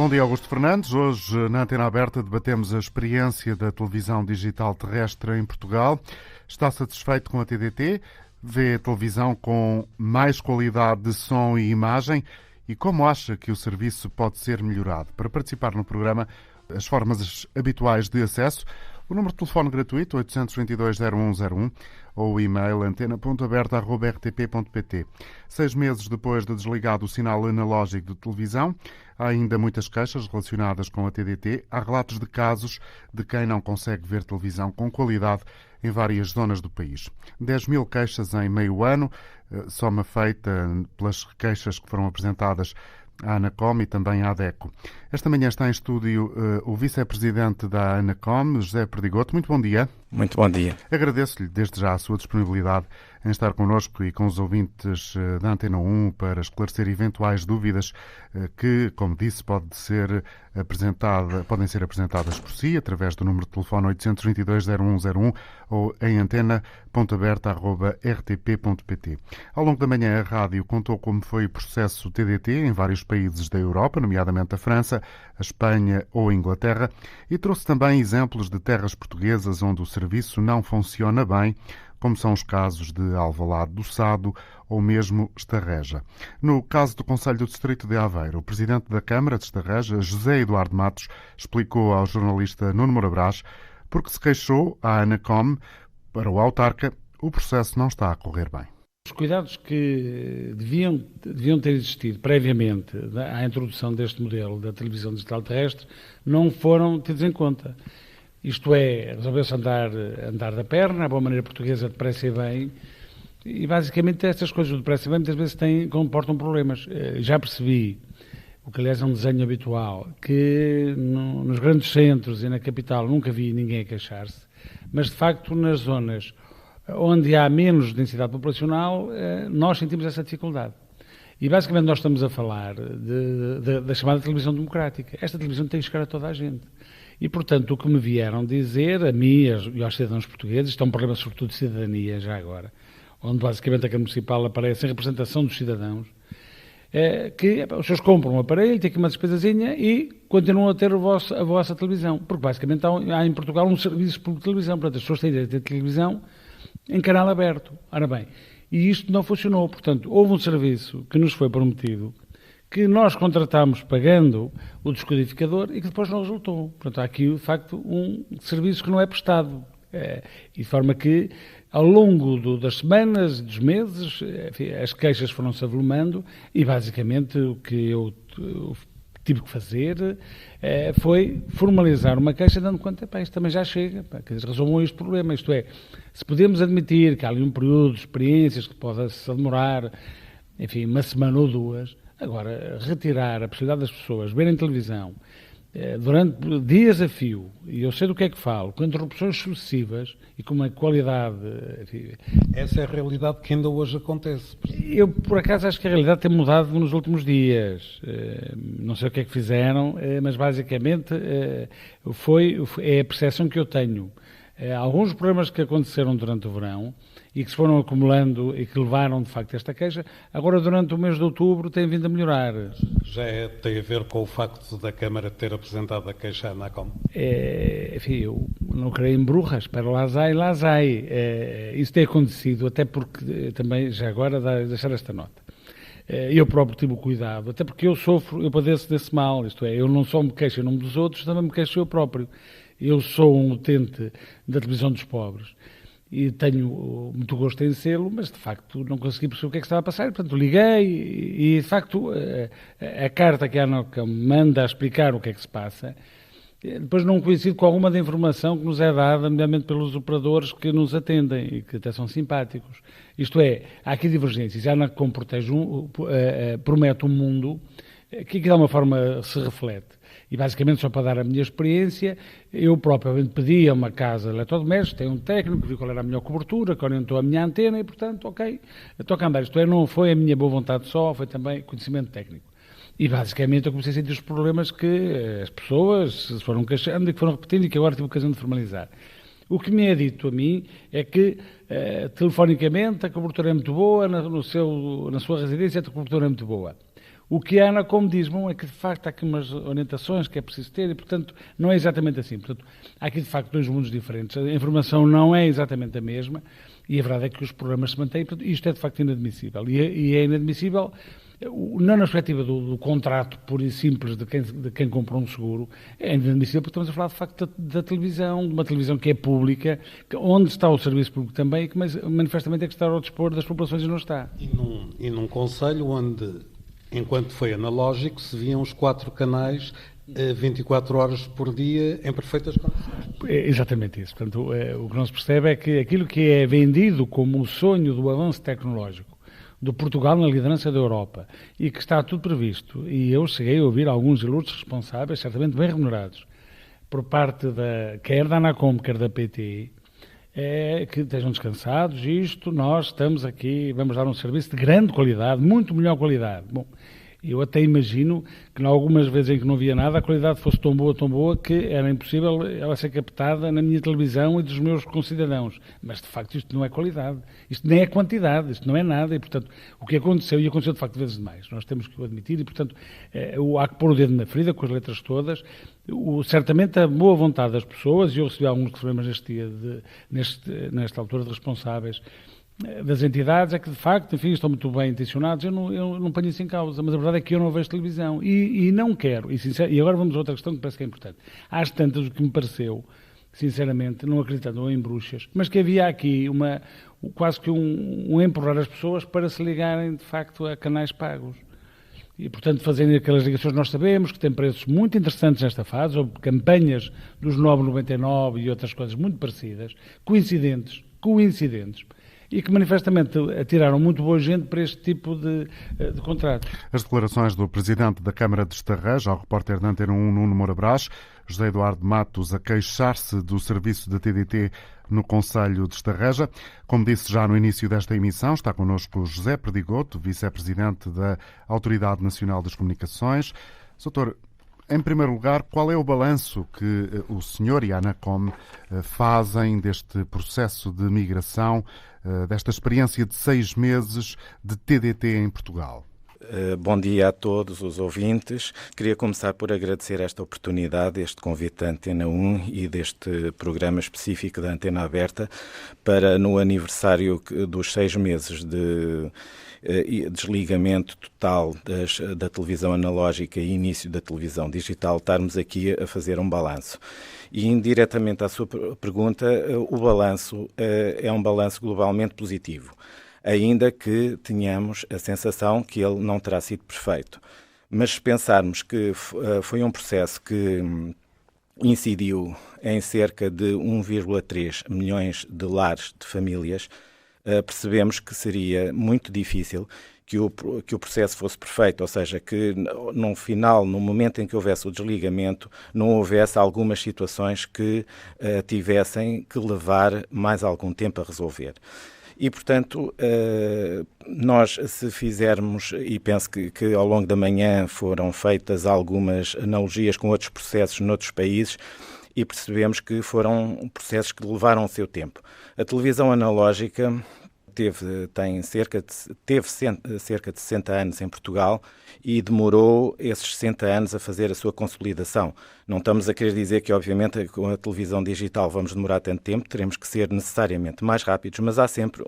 Bom dia, Augusto Fernandes. Hoje, na Antena Aberta, debatemos a experiência da televisão digital terrestre em Portugal. Está satisfeito com a TDT? Vê a televisão com mais qualidade de som e imagem? E como acha que o serviço pode ser melhorado? Para participar no programa, as formas habituais de acesso: o número de telefone gratuito 822-0101 ou o e-mail antena.aberta@rtp.pt. 6 meses depois de desligado o sinal analógico de televisão, há ainda muitas queixas relacionadas com a TDT. Há relatos de casos de quem não consegue ver televisão com qualidade em várias zonas do país. 10 mil queixas em meio ano, soma feita pelas queixas que foram apresentadas à ANACOM e também à ADECO. Esta manhã está em estúdio o vice-presidente da ANACOM, José Perdigoto. Muito bom dia. Muito bom dia. Agradeço-lhe desde já a sua disponibilidade em estar connosco e com os ouvintes da Antena 1 para esclarecer eventuais dúvidas que, como disse, podem ser apresentadas por si através do número de telefone 822-0101 ou em antena.aberta@rtp.pt. Ao longo da manhã, a rádio contou como foi o processo TDT em vários países da Europa, nomeadamente a França, a Espanha ou a Inglaterra, e trouxe também exemplos de terras portuguesas onde o serviço não funciona bem, como são os casos de Alvalade do Sado ou mesmo Estarreja. No caso do Conselho do Distrito de Aveiro, o presidente da Câmara de Estarreja, José Eduardo Matos, explicou ao jornalista Nuno Moura Brás porque se queixou à ANACOM. Para o autarca, o processo não está a correr bem. Os cuidados que deviam ter existido previamente à introdução deste modelo da televisão digital terrestre não foram tidos em conta. Isto é, resolveu-se andar da perna, a boa maneira portuguesa, depressa e bem, e basicamente estas coisas depressa e bem muitas vezes comportam problemas. Já percebi, o que aliás é um desenho habitual, que nos grandes centros e na capital nunca vi ninguém a queixar-se, mas de facto nas zonas onde há menos densidade populacional, nós sentimos essa dificuldade. E basicamente nós estamos a falar da chamada televisão democrática. Esta televisão tem que chegar a toda a gente. E, portanto, o que me vieram dizer, a mim e aos cidadãos portugueses, isto é um problema sobretudo de cidadania já agora, onde basicamente a Câmara Municipal aparece em representação dos cidadãos, que os senhores compram um aparelho, têm aqui uma despesazinha e continuam a ter a vossa televisão. Porque basicamente há em Portugal um serviço público de televisão, portanto as pessoas têm direito a ter televisão em canal aberto. Ora bem, e isto não funcionou. Portanto, houve um serviço que nos foi prometido, que nós contratámos pagando o descodificador e que depois não resultou. Portanto, há aqui, de facto, um serviço que não é prestado. E de forma que, ao longo das semanas, dos meses, enfim, as queixas foram-se avolumando e, basicamente, o que eu tive que fazer foi formalizar uma queixa dando conta, isto também já chega, que eles resolvam este problema. Isto é, se podemos admitir que há ali um período de experiências que pode-se demorar, enfim, uma semana ou duas. Agora, retirar a possibilidade das pessoas verem televisão durante dias a fio, e eu sei do que é que falo, com interrupções sucessivas e com uma qualidade... Enfim, essa é a realidade que ainda hoje acontece. Eu, por acaso, acho que a realidade tem mudado nos últimos dias. Não sei o que é que fizeram, mas basicamente é a percepção que eu tenho. Alguns problemas que aconteceram durante o verão e que se foram acumulando e que levaram, de facto, esta queixa, agora, durante o mês de outubro, têm vindo a melhorar. Já tem a ver com o facto da Câmara ter apresentado a queixa à ANACOM? Enfim, eu não creio em bruxas, para lá sai. Isso tem acontecido, até porque, também, já agora, deixar esta nota. Eu próprio tive o cuidado, até porque eu padeço desse mal, isto é, eu não só me queixo em nome dos outros, também me queixo eu próprio. Eu sou um utente da televisão dos pobres e tenho muito gosto em sê-lo, mas de facto não consegui perceber o que é que estava a passar, portanto liguei e de facto a carta que a ANACOM manda a explicar o que é que se passa, depois não coincide com alguma da informação que nos é dada, nomeadamente pelos operadores que nos atendem e que até são simpáticos. Isto é, há aqui divergências. A ANACOM promete um mundo que de alguma forma se reflete. E basicamente, só para dar a minha experiência, eu próprio pedi a uma casa de eletrodomésticos, tem um técnico, viu qual era a melhor cobertura, que orientou a minha antena e, portanto, ok, toca a andar. Isto é, não foi a minha boa vontade só, foi também conhecimento técnico. E basicamente eu comecei a sentir os problemas que as pessoas se foram queixando e que foram repetindo e que agora tive a ocasião de formalizar. O que me é dito a mim é que, telefonicamente, a cobertura é muito boa, na sua residência a cobertura é muito boa. O que a Anacom diz, bom, é que de facto há aqui umas orientações que é preciso ter e, portanto, não é exatamente assim. Portanto, há aqui de facto dois mundos diferentes. A informação não é exatamente a mesma e a verdade é que os programas se mantêm. Portanto, isto é de facto inadmissível. E é inadmissível não na perspectiva do contrato puro e simples de quem comprou um seguro, é inadmissível porque estamos a falar de facto da televisão, de uma televisão que é pública, onde está o serviço público também e que manifestamente é que está ao dispor das populações e não está. E num concelho onde, enquanto foi analógico, se viam os 4 canais 24 horas por dia em perfeitas condições. É exatamente isso. Portanto, o que não se percebe é que aquilo que é vendido como o sonho do avanço tecnológico do Portugal na liderança da Europa e que está tudo previsto, e eu cheguei a ouvir alguns ilustres responsáveis, certamente bem remunerados, por parte quer da Anacom, quer da PT, que estejam descansados, nós estamos aqui, vamos dar um serviço de grande qualidade, muito melhor qualidade. Bom, eu até imagino que, em algumas vezes em que não via nada, a qualidade fosse tão boa, que era impossível ela ser captada na minha televisão e dos meus concidadãos. Mas, de facto, isto não é qualidade. Isto nem é quantidade, isto não é nada. E, portanto, o que aconteceu, e aconteceu, de facto, vezes demais. Nós temos que o admitir e, portanto, há que pôr o dedo na ferida com as letras todas. Certamente a boa vontade das pessoas, e eu recebi alguns problemas nesta altura de responsáveis das entidades, é que de facto, enfim, estão muito bem intencionados, eu não ponho isso em causa, mas a verdade é que eu não vejo televisão e não quero, e agora vamos a outra questão que parece que é importante. Às tantas, o que me pareceu, sinceramente, não acreditando em bruxas, mas que havia aqui quase que um empurrar as pessoas para se ligarem, de facto, a canais pagos. E, portanto, fazendo aquelas ligações, nós sabemos que tem preços muito interessantes nesta fase, ou campanhas dos 9,99 e outras coisas muito parecidas, coincidentes, e que manifestamente atiraram muito boa gente para este tipo de contratos. As declarações do Presidente da Câmara de Estarreja ao repórter da Antena 1, Nuno Moura Brás, José Eduardo Matos, a queixar-se do serviço da TDT no Concelho de Estarreja. Como disse já no início desta emissão, está connosco José Perdigoto, Vice-Presidente da Autoridade Nacional das Comunicações. Doutor, em primeiro lugar, qual é o balanço que o senhor e a Anacom fazem deste processo de migração, desta experiência de 6 meses de TDT em Portugal? Bom dia a todos os ouvintes. Queria começar por agradecer esta oportunidade, este convite da Antena 1 e deste programa específico da Antena Aberta para, no aniversário dos 6 meses de desligamento total da televisão analógica e início da televisão digital, estarmos aqui a fazer um balanço. E indiretamente à sua pergunta, o balanço é um balanço globalmente positivo, ainda que tenhamos a sensação que ele não terá sido perfeito. Mas se pensarmos que foi um processo que incidiu em cerca de 1,3 milhões de lares de famílias, percebemos que seria muito difícil que o processo fosse perfeito, ou seja, que no final, no momento em que houvesse o desligamento, não houvesse algumas situações que tivessem que levar mais algum tempo a resolver. E, portanto, nós, se fizermos, e penso que ao longo da manhã foram feitas algumas analogias com outros processos noutros países, e percebemos que foram processos que levaram o seu tempo. A televisão analógica teve cerca de 60 anos em Portugal e demorou esses 60 anos a fazer a sua consolidação. Não estamos a querer dizer que, obviamente, com a televisão digital vamos demorar tanto tempo, teremos que ser necessariamente mais rápidos, mas há sempre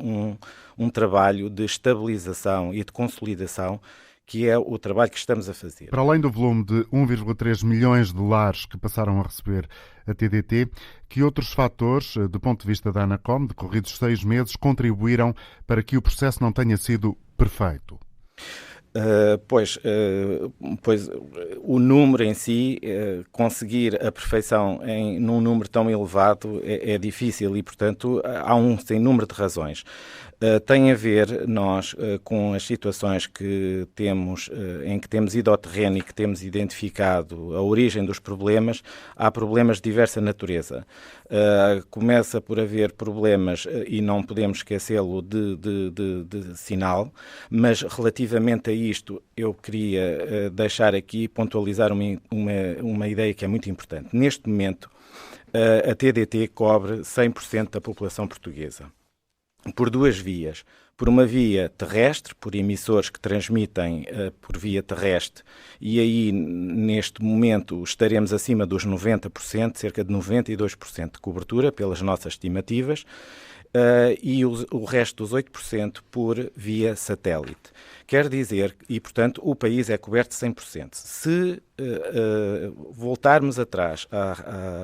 um trabalho de estabilização e de consolidação que é o trabalho que estamos a fazer. Para além do volume de 1,3 milhões de lares que passaram a receber a TDT, que outros fatores, do ponto de vista da Anacom, decorridos 6 meses, contribuíram para que o processo não tenha sido perfeito? Pois o número em si, conseguir a perfeição num número tão elevado é difícil e, portanto, há um sem número de razões. Tem a ver, nós, com as situações que temos, em que temos ido ao terreno e que temos identificado a origem dos problemas. Há problemas de diversa natureza. Começa por haver problemas, e não podemos esquecê-lo, de sinal, mas relativamente a isto eu queria deixar aqui, pontualizar uma ideia que é muito importante. Neste momento, a TDT cobre 100% da população portuguesa, por duas vias. por uma via terrestre, por emissores que transmitem por via terrestre, e aí, neste momento, estaremos acima dos 90%, cerca de 92% de cobertura, pelas nossas estimativas, e o resto dos 8% por via satélite. Quer dizer, e portanto o país é coberto 100%. Se voltarmos atrás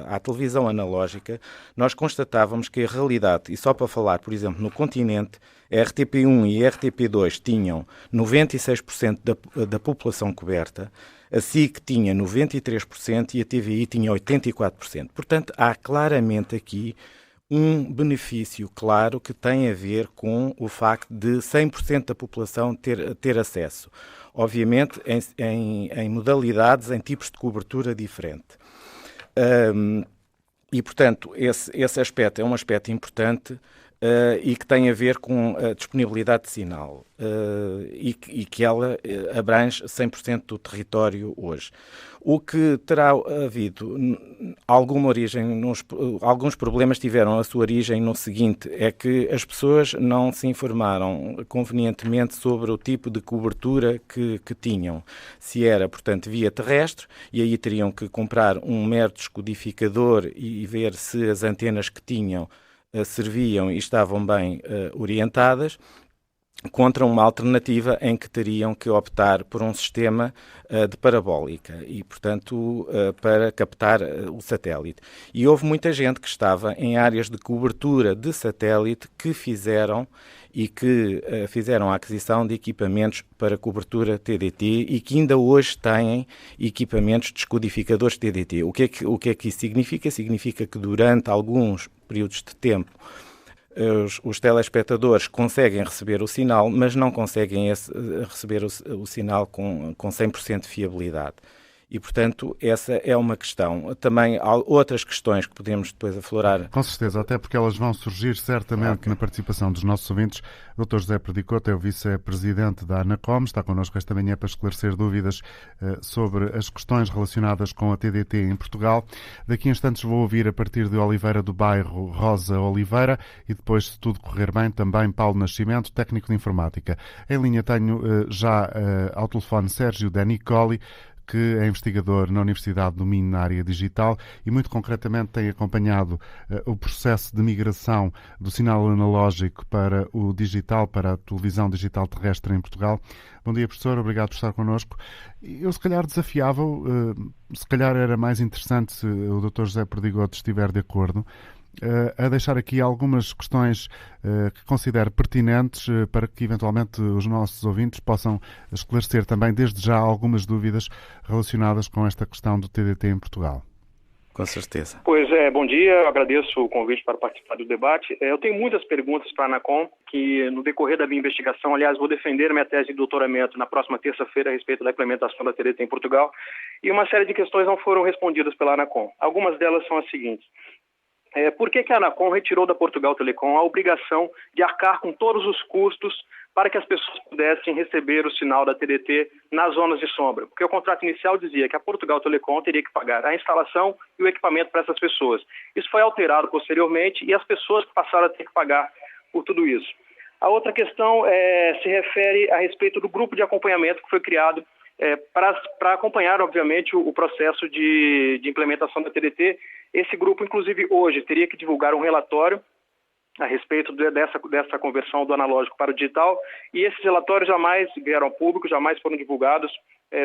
à televisão analógica, nós constatávamos que a realidade, e só para falar, por exemplo, no continente, a RTP1 e a RTP2 tinham 96% da população coberta, a SIC tinha 93% e a TVI tinha 84%. Portanto, há claramente aqui um benefício claro que tem a ver com o facto de 100% da população ter acesso. Obviamente, em modalidades, em tipos de cobertura diferente. E, portanto, esse aspecto é um aspecto importante e que tem a ver com a disponibilidade de sinal e que ela abrange 100% do território hoje. O que terá havido alguma origem, alguns problemas tiveram a sua origem no seguinte, é que as pessoas não se informaram convenientemente sobre o tipo de cobertura que tinham. Se era, portanto, via terrestre, e aí teriam que comprar um mero descodificador e ver se as antenas que tinham serviam e estavam bem orientadas, contra uma alternativa em que teriam que optar por um sistema de parabólica e, portanto, para captar o satélite. E houve muita gente que estava em áreas de cobertura de satélite que fizeram a aquisição de equipamentos para cobertura TDT e que ainda hoje têm equipamentos descodificadores TDT. O que é que isso significa? Significa que durante alguns períodos de tempo os telespectadores conseguem receber o sinal, mas não conseguem receber o sinal com 100% de fiabilidade. E, portanto, essa é uma questão. Também há outras questões que podemos depois aflorar. Com certeza, até porque elas vão surgir certamente na participação dos nossos ouvintes. O Dr. José Perdicoto é o vice-presidente da ANACOM, está connosco esta manhã para esclarecer dúvidas sobre as questões relacionadas com a TDT em Portugal. Daqui a instantes vou ouvir a partir de Oliveira do Bairro Rosa Oliveira e depois, se tudo correr bem, também Paulo Nascimento, técnico de informática. Em linha tenho já ao telefone Sérgio De Nicoli, que é investigador na Universidade do Minho na área digital e muito concretamente tem acompanhado o processo de migração do sinal analógico para o digital, para a televisão digital terrestre em Portugal. Bom dia, professor, obrigado por estar connosco. Eu se calhar desafiava-o, se calhar era mais interessante se o Dr. José Perdigoto estiver de acordo, a deixar aqui algumas questões que considero pertinentes para que eventualmente os nossos ouvintes possam esclarecer também desde já algumas dúvidas relacionadas com esta questão do TDT em Portugal. Com certeza. Pois é, bom dia, eu agradeço o convite para participar do debate. Eu tenho muitas perguntas para a ANACOM, que no decorrer da minha investigação, aliás, vou defender minha tese de doutoramento na próxima terça-feira a respeito da implementação da TDT em Portugal, e uma série de questões não foram respondidas pela ANACOM. Algumas delas são as seguintes. Por que a ANACOM retirou da Portugal Telecom a obrigação de arcar com todos os custos para que as pessoas pudessem receber o sinal da TDT nas zonas de sombra? Porque o contrato inicial dizia que a Portugal Telecom teria que pagar a instalação e o equipamento para essas pessoas. Isso foi alterado posteriormente e as pessoas passaram a ter que pagar por tudo isso. A outra questão se refere a respeito do grupo de acompanhamento que foi criado para acompanhar, obviamente, o processo de implementação da TDT. Esse grupo, inclusive, hoje teria que divulgar um relatório a respeito dessa conversão do analógico para o digital, e esses relatórios jamais vieram ao público, jamais foram divulgados.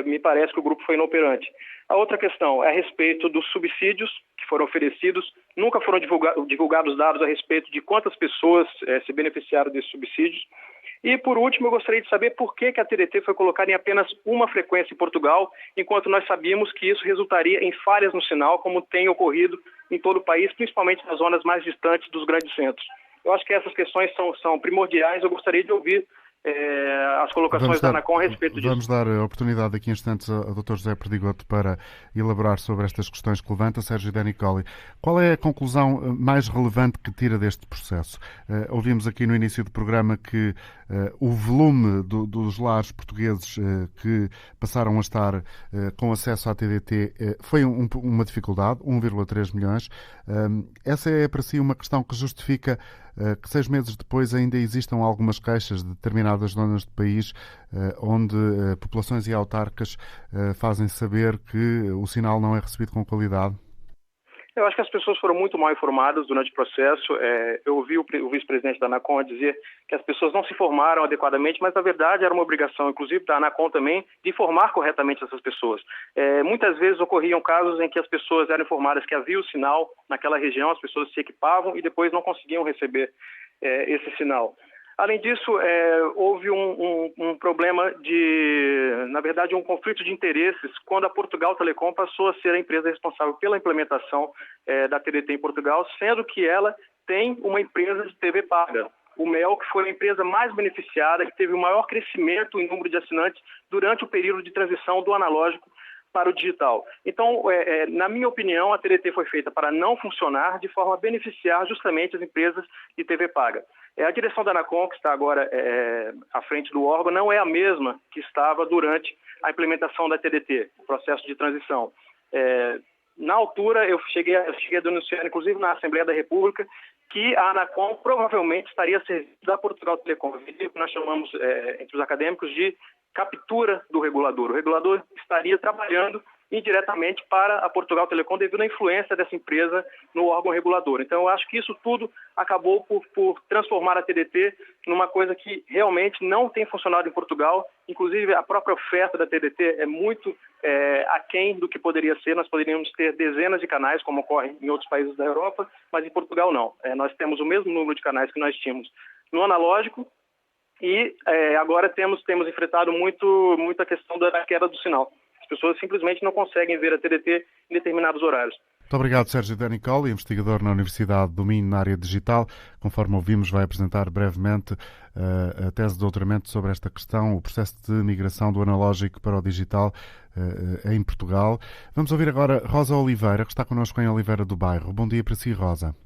Me parece que o grupo foi inoperante. A outra questão é a respeito dos subsídios que foram oferecidos. Nunca foram divulgados dados a respeito de quantas pessoas se beneficiaram desses subsídios. E, por último, eu gostaria de saber por que a TDT foi colocada em apenas uma frequência em Portugal, enquanto nós sabíamos que isso resultaria em falhas no sinal, como tem ocorrido em todo o país, principalmente nas zonas mais distantes dos grandes centros. Eu acho que essas questões são primordiais. Eu gostaria de ouvir as colocações da ANACOM a respeito disso. Vamos dar a oportunidade daqui a instantes ao Dr. José Perdigoto para elaborar sobre estas questões que levanta. Sérgio De Nicoli, qual é a conclusão mais relevante que tira deste processo? Ouvimos aqui no início do programa que o volume dos lares portugueses que passaram a estar com acesso à TDT foi uma dificuldade, 1,3 milhões. Essa é para si uma questão que justifica que 6 meses depois ainda existam algumas queixas de determinadas zonas do país onde populações e autarcas fazem saber que o sinal não é recebido com qualidade? Eu acho que as pessoas foram muito mal informadas durante o processo. Eu ouvi o vice-presidente da ANACOM dizer que as pessoas não se informaram adequadamente, mas na verdade era uma obrigação, inclusive da ANACOM também, de informar corretamente essas pessoas. Muitas vezes ocorriam casos em que as pessoas eram informadas que havia o sinal naquela região, as pessoas se equipavam e depois não conseguiam receber esse sinal. Além disso, houve um problema na verdade, um conflito de interesses quando a Portugal Telecom passou a ser a empresa responsável pela implementação da TDT em Portugal, sendo que ela tem uma empresa de TV paga, o MEL, que foi a empresa mais beneficiada, que teve o maior crescimento em número de assinantes durante o período de transição do analógico para o digital. Então, na minha opinião, a TDT foi feita para não funcionar de forma a beneficiar justamente as empresas de TV paga. A direção da ANACOM, que está agora à frente do órgão, não é a mesma que estava durante a implementação da TDT, o processo de transição. Na altura, eu cheguei a denunciar, inclusive na Assembleia da República, que a ANACOM provavelmente estaria servindo da Portugal Telecom, o que nós chamamos, entre os acadêmicos, de captura do regulador. O regulador estaria trabalhando indiretamente para a Portugal Telecom devido à influência dessa empresa no órgão regulador. Então, eu acho que isso tudo acabou por transformar a TDT numa coisa que realmente não tem funcionado em Portugal. Inclusive, a própria oferta da TDT é muito aquém do que poderia ser. Nós poderíamos ter dezenas de canais, como ocorre em outros países da Europa, mas em Portugal não. Nós temos o mesmo número de canais que nós tínhamos no analógico e agora temos enfrentado muito a questão da queda do sinal. As pessoas simplesmente não conseguem ver a TDT em determinados horários. Muito obrigado, Sérgio De Nicoli, investigador na Universidade do Minho na área digital. Conforme ouvimos, vai apresentar brevemente a tese de doutoramento sobre esta questão, o processo de migração do analógico para o digital em Portugal. Vamos ouvir agora Rosa Oliveira, que está connosco em Oliveira do Bairro. Bom dia para si, Rosa.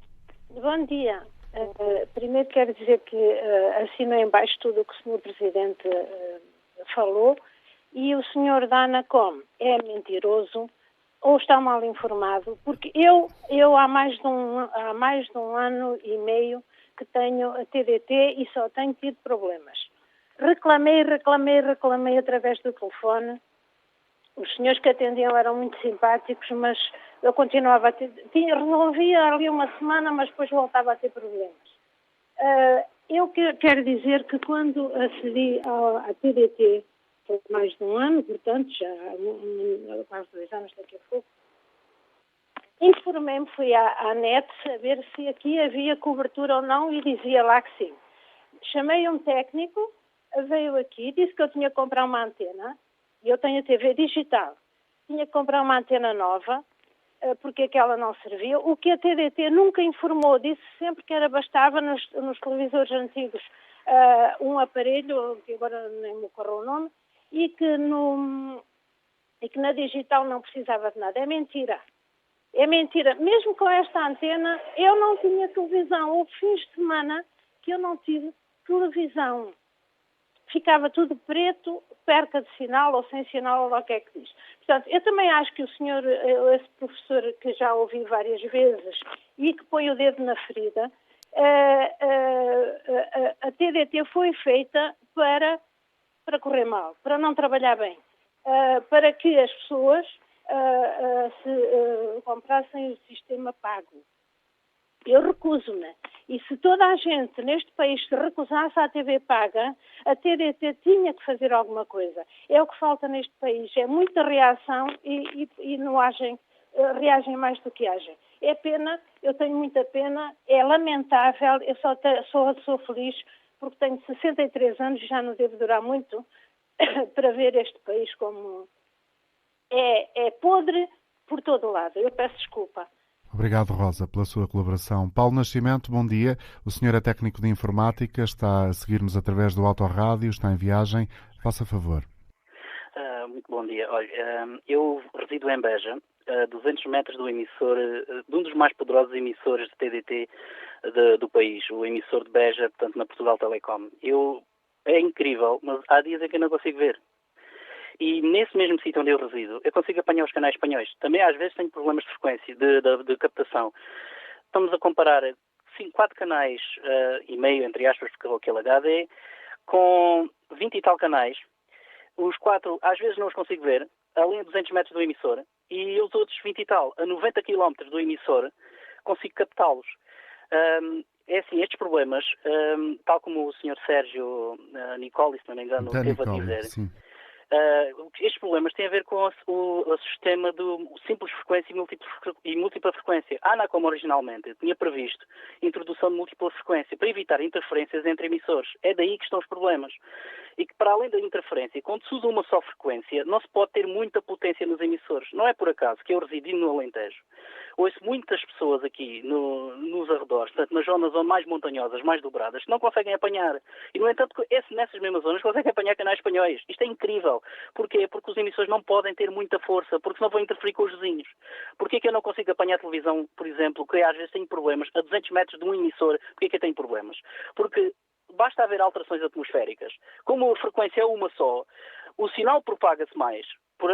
Bom dia. Primeiro quero dizer que assino em baixo tudo o que o Sr. Presidente falou. E o senhor da ANACOM é mentiroso ou está mal informado, porque eu há mais de um ano e meio que tenho a TDT e só tenho tido problemas. Reclamei através do telefone. Os senhores que atendiam eram muito simpáticos, mas eu continuava a ter... resolvia ali uma semana, mas depois voltava a ter problemas. Eu quero dizer que quando acedi à TDT, por mais de um ano, portanto, já há quase 2 anos daqui a pouco, informei-me, fui à net saber se aqui havia cobertura ou não e dizia lá que sim. Chamei um técnico, veio aqui, disse que eu tinha que comprar uma antena, e eu tenho a TV digital. Tinha que comprar uma antena nova, porque aquela não servia. O que a TDT nunca informou, disse sempre que bastava nos televisores antigos um aparelho, que agora nem me ocorre o nome, e que na digital não precisava de nada. É mentira. É mentira. Mesmo com esta antena, eu não tinha televisão. Houve fins de semana que eu não tive televisão. Ficava tudo preto, perca de sinal ou sem sinal, ou o que é que diz. Portanto, eu também acho que o senhor, esse professor que já ouvi várias vezes e que põe o dedo na ferida, a TDT foi feita para correr mal, para não trabalhar bem, para que as pessoas comprassem o sistema pago. Eu recuso-me. E se toda a gente neste país se recusasse à TV paga, a TDT tinha que fazer alguma coisa. É o que falta neste país. É muita reação e não reagem mais do que agem. É pena, eu tenho muita pena, é lamentável, eu sou feliz porque tenho 63 anos e já não devo durar muito para ver este país como é podre por todo lado. Eu peço desculpa. Obrigado, Rosa, pela sua colaboração. Paulo Nascimento, bom dia. O senhor é técnico de informática, está a seguir-nos através do autorrádio, está em viagem. Faça favor. Muito bom dia. Olha, eu resido em Beja, a 200 metros do emissor, de um dos mais poderosos emissores de TDT do país, o emissor de Beja, portanto, na Portugal Telecom. É incrível, mas há dias em que eu não consigo ver. E nesse mesmo sítio onde eu resido, eu consigo apanhar os canais espanhóis. Também às vezes tenho problemas de frequência, de captação. Estamos a comparar 4 canais e meio, entre aspas, porque aquele HD, com 20 e tal canais. Os 4, às vezes não os consigo ver, além de 200 metros do emissor, e os outros 20 e tal, a 90 km do emissor, consigo captá-los. É assim, estes problemas, tal como o Sr. Sérgio Nicoli, se não me engano, teve a dizer, estes problemas têm a ver com o sistema do simples frequência e múltipla frequência. A Anacom originalmente tinha previsto a introdução de múltipla frequência para evitar interferências entre emissores. É daí que estão os problemas. E que, para além da interferência, quando se usa uma só frequência, não se pode ter muita potência nos emissores. Não é por acaso que eu resido no Alentejo. Ouço muitas pessoas aqui nos arredores, portanto, nas zonas mais montanhosas, mais dobradas, que não conseguem apanhar. E, no entanto, nessas mesmas zonas conseguem apanhar canais espanhóis. Isto é incrível. Porquê? Porque os emissores não podem ter muita força, porque senão vão interferir com os vizinhos. Porquê que eu não consigo apanhar televisão, por exemplo, que às vezes tem problemas, a 200 metros de um emissor? Porquê que eu tenho problemas? Porque basta haver alterações atmosféricas. Como a frequência é uma só, o sinal propaga-se mais. Por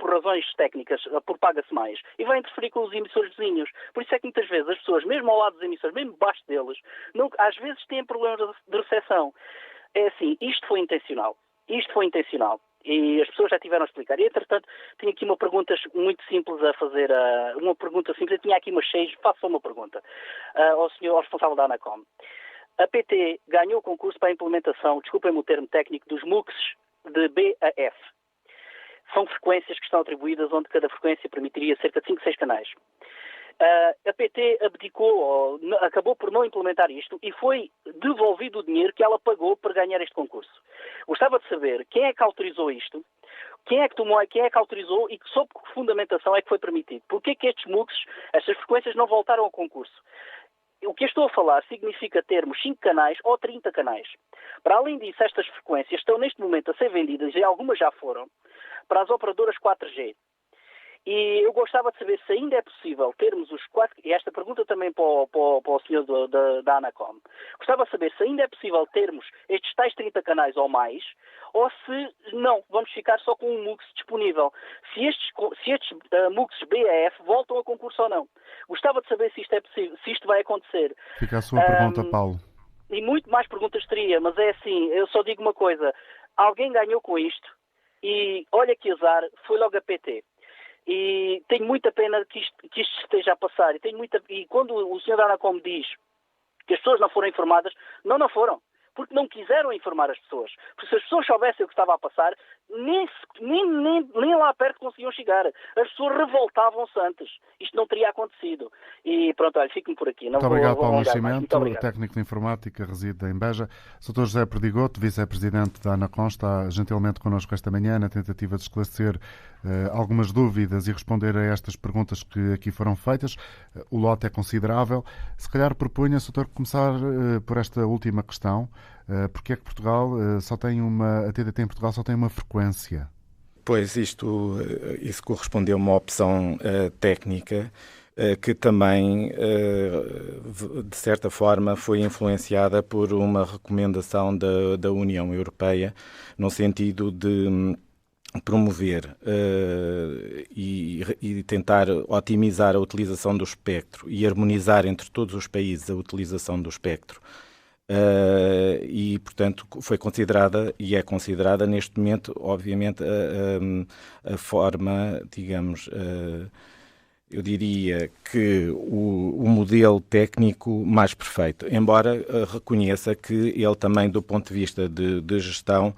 razões técnicas, propaga-se mais e vai interferir com os emissores vizinhos. Por isso é que muitas vezes as pessoas, mesmo ao lado dos emissores, mesmo debaixo deles, às vezes têm problemas de recepção. É assim, isto foi intencional. E as pessoas já tiveram a explicar. E, entretanto, tinha aqui uma pergunta muito simples a fazer. Uma pergunta simples. Eu tinha aqui umas 6. Faço só uma pergunta ao responsável da Anacom. A PT ganhou o concurso para a implementação, desculpem-me o termo técnico, dos MUX de BAF. São frequências que estão atribuídas onde cada frequência permitiria cerca de 5, 6 canais. A PT abdicou, acabou por não implementar isto e foi devolvido o dinheiro que ela pagou para ganhar este concurso. Gostava de saber quem é que autorizou isto, quem é que autorizou e sob que fundamentação é que foi permitido. Porquê que estes MUX, estas frequências, não voltaram ao concurso? O que eu estou a falar significa termos 5 canais ou 30 canais. Para além disso, estas frequências estão neste momento a ser vendidas, e algumas já foram, para as operadoras 4G. E eu gostava de saber se ainda é possível termos os 4... E esta pergunta também para o senhor da Anacom. Gostava de saber se ainda é possível termos estes tais 30 canais ou mais, ou se não, vamos ficar só com um MUX disponível. Se estes MUX BAF voltam a concurso ou não. Gostava de saber se isto é possível, se isto vai acontecer. Fica a sua pergunta, Paulo. E muito mais perguntas teria, mas é assim, eu só digo uma coisa. Alguém ganhou com isto e, olha que azar, foi logo a PT. E tenho muita pena que isto esteja a passar. E quando o senhor da Anacom diz que as pessoas não foram informadas, não foram. Porque não quiseram informar as pessoas. Porque se as pessoas soubessem o que estava a passar, nem lá perto conseguiam chegar. As pessoas revoltavam-se antes. Isto não teria acontecido. E pronto, olha, fico-me por aqui. Muito obrigado, Paulo Nascimento, técnico de informática, reside em Beja. Sr. José Perdigoto, vice-presidente da Anacom, está gentilmente connosco esta manhã na tentativa de esclarecer algumas dúvidas e responder a estas perguntas que aqui foram feitas. O lote é considerável. Se calhar propunha, Sr. começar por esta última questão. Porque é que Portugal a TDT em Portugal só tem uma frequência? Pois, isso correspondeu a uma opção técnica que também, de certa forma, foi influenciada por uma recomendação da União Europeia, no sentido de promover e tentar otimizar a utilização do espectro e harmonizar entre todos os países a utilização do espectro. E, portanto, foi considerada e é considerada neste momento, obviamente, a forma, digamos, eu diria que o modelo técnico mais perfeito, embora reconheça que ele também, do ponto de vista de gestão,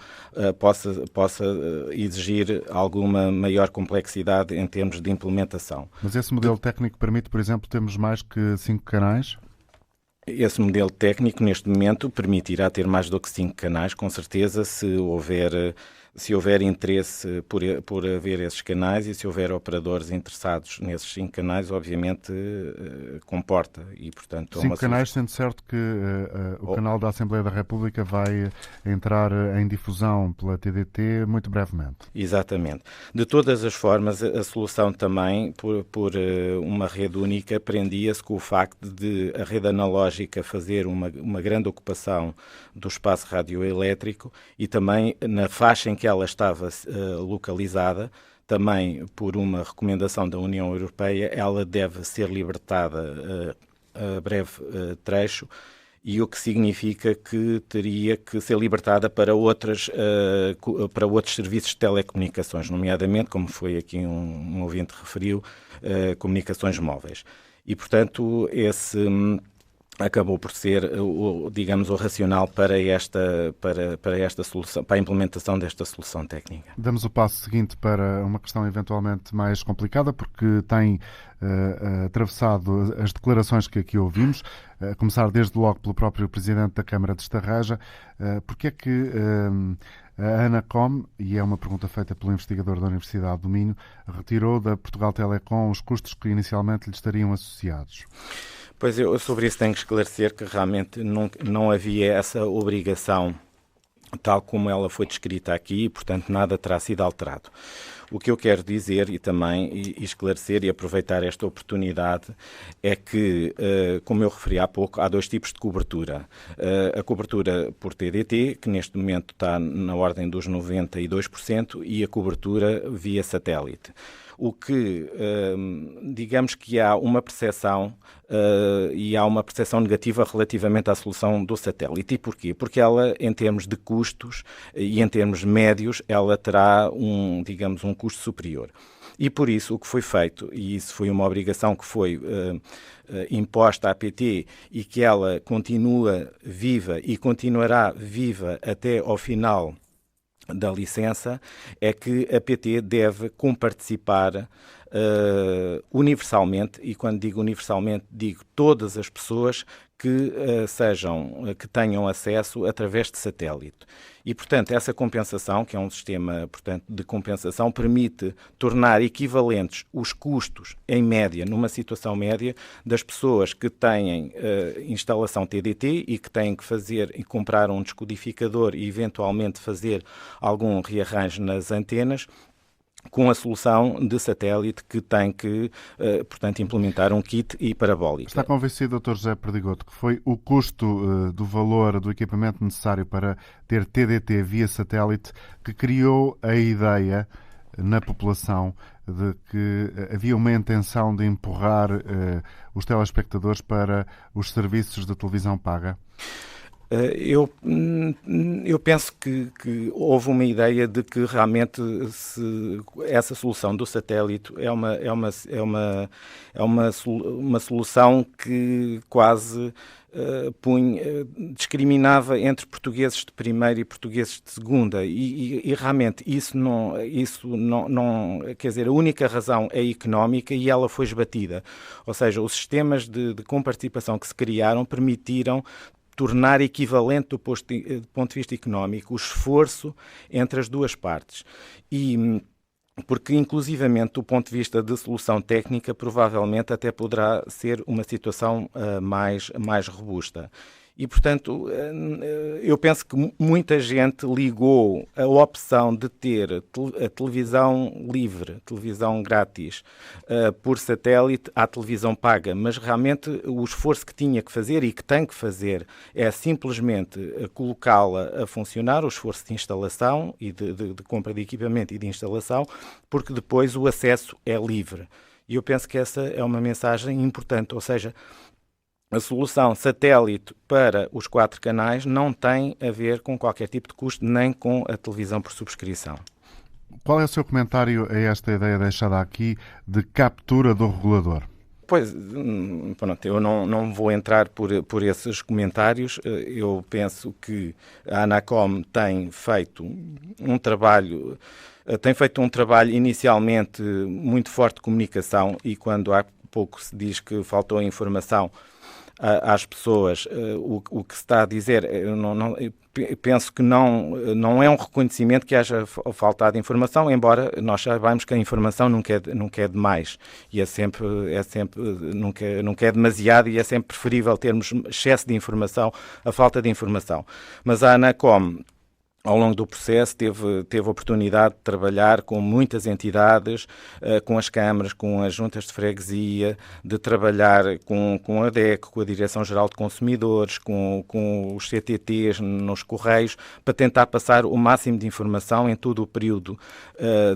possa exigir alguma maior complexidade em termos de implementação. Mas esse modelo técnico permite, por exemplo, termos mais que 5 canais? Esse modelo técnico, neste momento, permitirá ter mais do que 5 canais, com certeza, se houver se houver interesse por haver esses canais e se houver operadores interessados nesses 5 canais, obviamente comporta. E, portanto, 5 canais, sendo certo que o canal da Assembleia da República vai entrar em difusão pela TDT muito brevemente. Exatamente. De todas as formas, a solução também, por uma rede única, prendia-se com o facto de a rede analógica fazer uma grande ocupação do espaço radioelétrico e também na faixa em que ela estava localizada, também por uma recomendação da União Europeia, ela deve ser libertada a breve trecho, e o que significa que teria que ser libertada para outros serviços de telecomunicações, nomeadamente, como foi aqui um ouvinte referiu, comunicações móveis. E, portanto, esse acabou por ser, digamos, o racional para esta solução, para a implementação desta solução técnica. Damos o passo seguinte para uma questão eventualmente mais complicada, porque tem atravessado as declarações que aqui ouvimos, a começar desde logo pelo próprio Presidente da Câmara de Estarreja. Porque é que a Anacom, e é uma pergunta feita pelo investigador da Universidade do Minho, retirou da Portugal Telecom os custos que inicialmente lhe estariam associados? Pois eu sobre isso tenho que esclarecer que realmente não havia essa obrigação tal como ela foi descrita aqui e, portanto, nada terá sido alterado. O que eu quero dizer e também esclarecer e aproveitar esta oportunidade é que, como eu referi há pouco, há 2 tipos de cobertura. A cobertura por TDT, que neste momento está na ordem dos 92%, e a cobertura via satélite. O que, digamos que há uma percepção e há uma percepção negativa relativamente à solução do satélite. E porquê? Porque ela, em termos de custos e em termos médios, ela terá um custo superior. E por isso o que foi feito, e isso foi uma obrigação que foi imposta à PT e que ela continua viva e continuará viva até ao final da licença, é que a PT deve comparticipar universalmente, e quando digo universalmente, digo todas as pessoas que tenham acesso através de satélite. E, portanto, essa compensação, que é um sistema, portanto, de compensação, permite tornar equivalentes os custos, em média, numa situação média, das pessoas que têm instalação TDT e que têm que fazer e comprar um descodificador e, eventualmente, fazer algum rearranjo nas antenas, com a solução de satélite que tem que, portanto, implementar um kit e parabólica. Está convencido, Dr. José Perdigoto, que foi o custo do valor do equipamento necessário para ter TDT via satélite que criou a ideia na população de que havia uma intenção de empurrar os telespectadores para os serviços de televisão paga? Eu penso que houve uma ideia de que realmente essa solução do satélite é uma solução que quase discriminava entre portugueses de primeira e portugueses de segunda e realmente isso não, quer dizer, a única razão é económica e ela foi esbatida. Ou seja, os sistemas de comparticipação que se criaram permitiram tornar equivalente do ponto de vista económico o esforço entre as duas partes. Porque, inclusivamente, do ponto de vista de solução técnica, provavelmente até poderá ser uma situação mais robusta. E, portanto, eu penso que muita gente ligou a opção de ter a televisão livre, televisão grátis, por satélite à televisão paga, mas realmente o esforço que tinha que fazer e que tem que fazer é simplesmente colocá-la a funcionar, o esforço de instalação e de compra de equipamento e de instalação, porque depois o acesso é livre. E eu penso que essa é uma mensagem importante, ou seja, a solução satélite para os 4 canais não tem a ver com qualquer tipo de custo, nem com a televisão por subscrição. Qual é o seu comentário a esta ideia deixada aqui de captura do regulador? Pois, pronto, eu não vou entrar por esses comentários. Eu penso que a Anacom tem feito um trabalho inicialmente muito forte de comunicação e quando há pouco se diz que faltou informação, às pessoas o que se está a dizer. Eu penso que não é um reconhecimento que haja faltado informação, embora nós saibamos que a informação nunca é demais e nunca é demasiado, e é sempre preferível termos excesso de informação a falta de informação. Mas a ANACOM, ao longo do processo, teve a oportunidade de trabalhar com muitas entidades, com as câmaras, com as juntas de freguesia, de trabalhar com a DEC, com a Direção-Geral de Consumidores, com os CTTs nos Correios, para tentar passar o máximo de informação em todo o período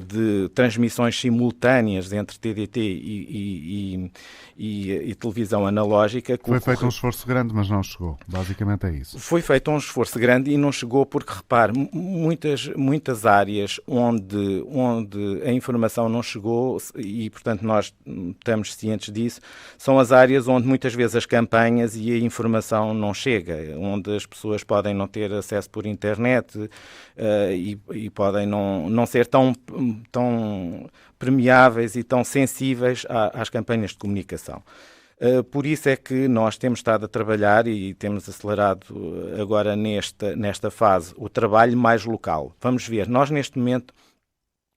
de transmissões simultâneas entre TDT e televisão analógica. Foi feito um esforço grande, mas não chegou. Basicamente é isso. Foi feito um esforço grande e não chegou porque, repare, muitas áreas onde a informação não chegou, e portanto nós estamos cientes disso, são as áreas onde muitas vezes as campanhas e a informação não chega, onde as pessoas podem não ter acesso por internet e podem não ser tão permeáveis e tão sensíveis às campanhas de comunicação. Por isso é que nós temos estado a trabalhar e temos acelerado agora nesta fase o trabalho mais local. Vamos ver, nós neste momento,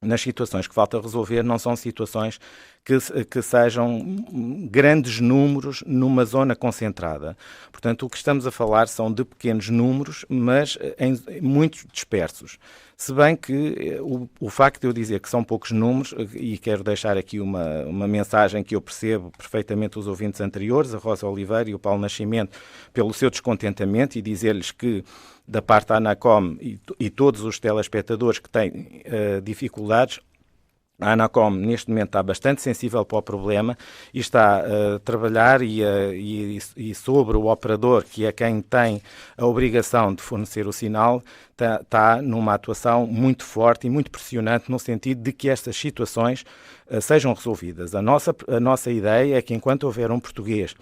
nas situações que falta resolver, não são situações que sejam grandes números numa zona concentrada. Portanto, o que estamos a falar são de pequenos números, mas muito dispersos. Se bem que o facto de eu dizer que são poucos números, e quero deixar aqui uma mensagem que eu percebo perfeitamente os ouvintes anteriores, a Rosa Oliveira e o Paulo Nascimento, pelo seu descontentamento, e dizer-lhes que, da parte da ANACOM e todos os telespectadores que têm dificuldades, a ANACOM neste momento está bastante sensível para o problema e está a trabalhar e sobre o operador, que é quem tem a obrigação de fornecer o sinal, está numa atuação muito forte e muito pressionante no sentido de que estas situações sejam resolvidas. A nossa ideia é que, enquanto houver um português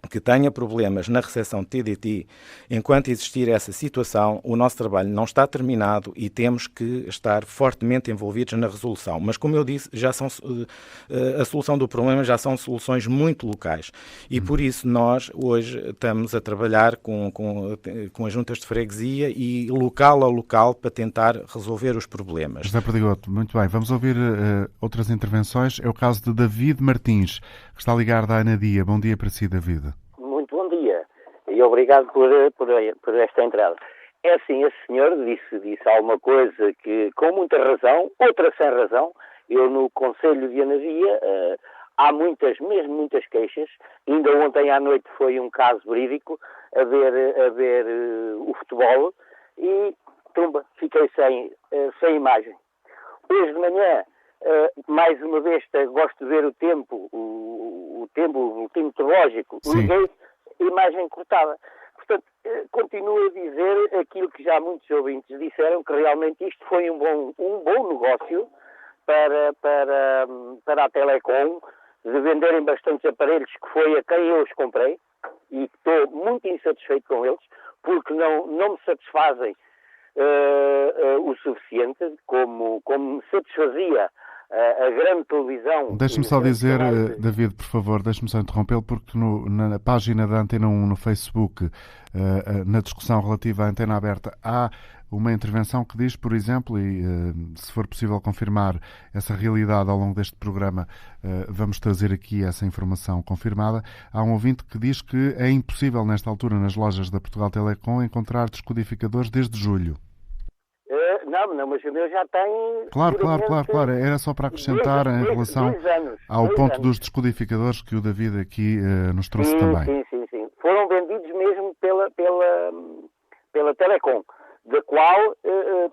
que tenha problemas na recepção de TDT, enquanto existir essa situação, o nosso trabalho não está terminado e temos que estar fortemente envolvidos na resolução. Mas, como eu disse, a solução do problema já são soluções muito locais. E por isso nós hoje estamos a trabalhar com as juntas de freguesia e local a local para tentar resolver os problemas. José Perdigoto, muito bem. Vamos ouvir outras intervenções. É o caso de David Martins, que está ligado à Anadia. Bom dia para si, David. Muito bom dia e obrigado por esta entrada. É assim, esse senhor disse alguma coisa que com muita razão, outra sem razão. Eu no Conselho de Anadia há muitas queixas. Ainda ontem à noite foi um caso verídico a ver o futebol e fiquei sem imagem. Hoje de manhã, mais uma vez, gosto de ver o tempo, o tempo meteorológico. Liguei, imagem cortada. Portanto, continuo a dizer aquilo que já muitos ouvintes disseram, que realmente isto foi um bom negócio para a Telecom, de venderem bastantes aparelhos, que foi a quem eu os comprei, e estou muito insatisfeito com eles, porque não me satisfazem o suficiente, como me satisfazia a grande televisão. Deixe-me só dizer, David, por favor, deixe-me só interrompê-lo, porque na página da Antena 1 no Facebook, na discussão relativa à Antena Aberta, há uma intervenção que diz, por exemplo, e se for possível confirmar essa realidade ao longo deste programa, vamos trazer aqui essa informação confirmada. Há um ouvinte que diz que é impossível, nesta altura, nas lojas da Portugal Telecom, encontrar descodificadores desde julho. Não, mas o meu já tem... Claro. Era só para acrescentar em relação ao ponto dos descodificadores que o David aqui nos trouxe também. Sim. Foram vendidos mesmo pela Telecom, da qual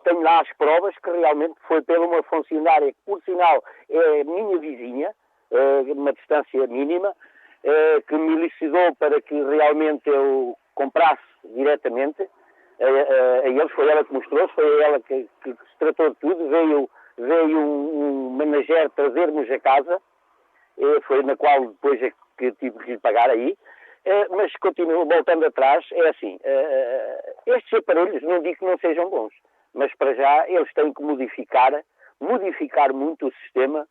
tenho lá as provas que realmente foi pela uma funcionária que, por sinal, é minha vizinha, uma distância mínima, que me elicitou para que realmente eu comprasse diretamente. A eles, foi ela que mostrou, foi ela que se tratou de tudo, veio um manager trazer-nos a casa, foi na qual depois é que tive que lhe pagar aí, mas continuo voltando atrás, é assim, estes aparelhos não digo que não sejam bons, mas para já eles têm que modificar muito o sistema,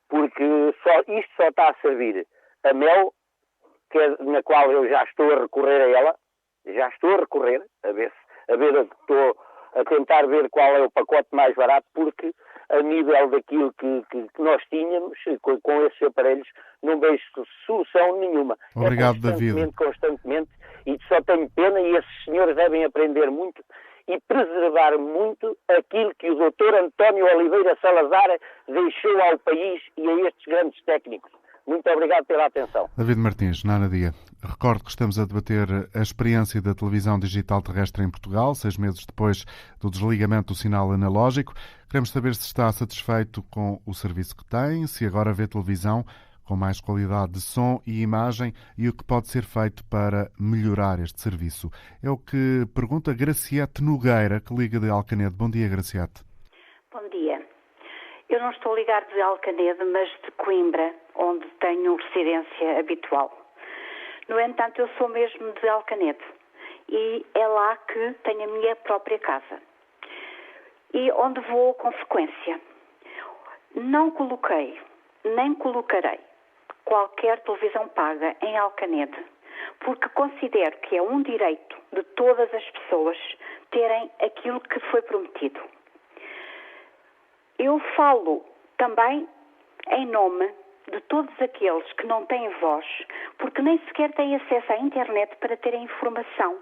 porque isto só está a servir a mel na qual eu já estou a recorrer a ela, estou a tentar ver qual é o pacote mais barato, porque a nível daquilo que nós tínhamos, com esses aparelhos, não vejo solução nenhuma. Obrigado, David. Constantemente, e só tenho pena, e esses senhores devem aprender muito e preservar muito aquilo que o Dr. António Oliveira Salazar deixou ao país e a estes grandes técnicos. Muito obrigado pela atenção. David Martins, Nana Dia. Recordo que estamos a debater a experiência da televisão digital terrestre em Portugal, 6 meses depois do desligamento do sinal analógico. Queremos saber se está satisfeito com o serviço que tem, se agora vê televisão com mais qualidade de som e imagem e o que pode ser feito para melhorar este serviço. É o que pergunta Graciete Nogueira, que liga de Alcanede. Bom dia, Graciete. Bom dia. Eu não estou a ligar de Alcanede, mas de Coimbra, onde tenho residência habitual. No entanto, eu sou mesmo de Alcanede e é lá que tenho a minha própria casa e onde vou com frequência. Não coloquei, nem colocarei qualquer televisão paga em Alcanede, porque considero que é um direito de todas as pessoas terem aquilo que foi prometido. Eu falo também em nome de todos aqueles que não têm voz, porque nem sequer têm acesso à internet para terem informação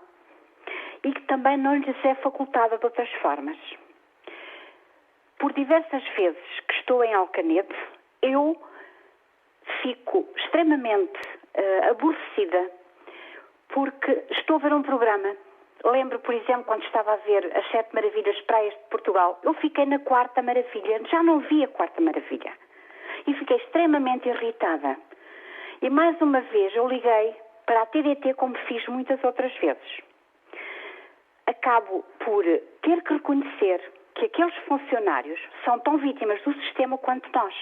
e que também não lhes é facultada de outras formas. Por diversas vezes que estou em Alcanede, eu fico extremamente aborrecida porque estou a ver um programa. Lembro, por exemplo, quando estava a ver as 7 maravilhas praias de Portugal, eu fiquei na 4ª maravilha, já não vi a 4ª maravilha. E fiquei extremamente irritada. E mais uma vez eu liguei para a TDT, como fiz muitas outras vezes. Acabo por ter que reconhecer que aqueles funcionários são tão vítimas do sistema quanto nós.